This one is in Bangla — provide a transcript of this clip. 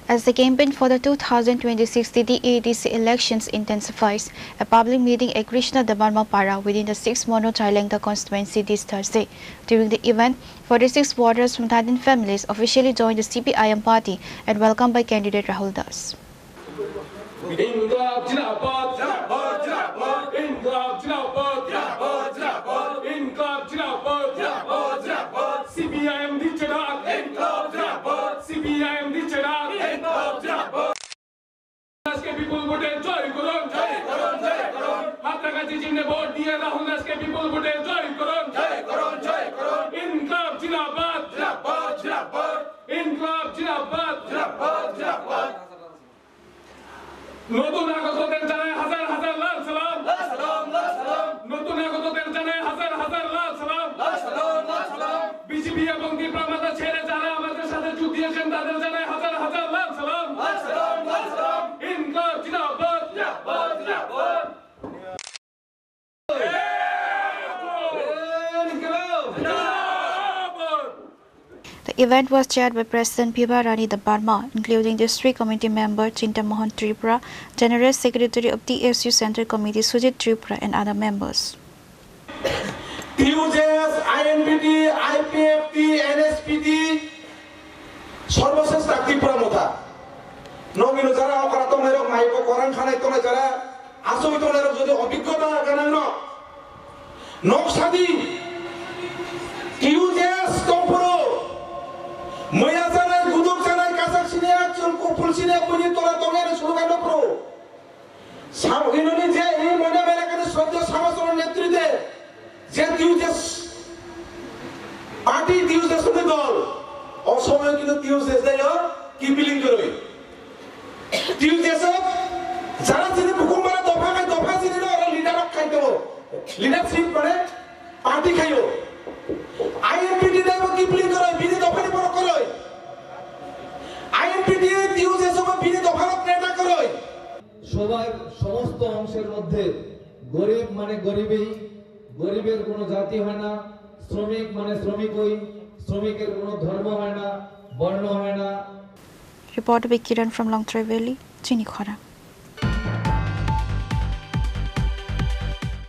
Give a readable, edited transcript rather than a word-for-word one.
As the campaign for the 2026 TTADC elections intensifies, a public meeting at Krishna Dabarmapara within the 6 Mono Chailengta constituency this Thursday. During the event, 46 voters from 13 families officially joined the CPIM party and welcomed by candidate Rahul Das. নতুন আগতদের জানাই হাজার হাজার লাল সালাম লাল সালাম লাল সালাম নতুন আগতদের জানাই হাজার হাজার লাল সালাম লাল সালাম লাল সালাম বিজেপি এবং দীপ্রামাতা ছেড়ে যারা আমাদের সাথে যুক্ত দিয়েছেন তাদের জানাই হাজার হাজার লাল সালাম লাল সালাম লাল সালাম ইনকলাব জিন্দাবাদ জিন্দাবাদ জিন্দাবাদ The event was chaired by President Bhiba Rani Dabarma, including District Committee member Chinta Mohan Tripura, General Secretary of TSU Central Committee Sujit Tripura and other members. TUJS, INPT, IPFT, NSPT, সর্বশেষ ত্রিপুরা মোথা নমিনো যারা অকারাত মেরক মাইকো কোরান খানাই তোনে যারা আসমিত মেরক যদি অভিজ্ঞতা কানান নকশাদি TUJS কম্পরো ময়া জানাই গুদক জানাই কাজাক সিনে একজন কোফুল সিনে পুনি তোলা তোমের স্লোগান প্রো সামহিননি যে এই মনে মেলাকানে শ্রদ্ধা সমাজের নেতৃত্বে যে TUJS পার্টি TUJS দল অসময় কিন্তু TUJS দেয় কি বিলিং করে TUJS যারা যিনি বুকুমারা দফা খাই দফা যিনি লিডার খাইতো লিডারশিপ মানে পার্টি খাইও আইএনপিটি দেব কি বিলিং করে বিনি দফানি বড় করে আইএনপিটি TUJS বিনি দফারত নেতা করে সবার সমস্ত অংশের মধ্যে গরিব মানে গরিবই গরিবের কোনো জাতি হয় না শ্রমিক মানে শ্রমিকই শ্রমিকের কোনো ধর্ম হয় না বর্ণ হয় না Reported by Kiran from Longtray Valley, Chinikhara.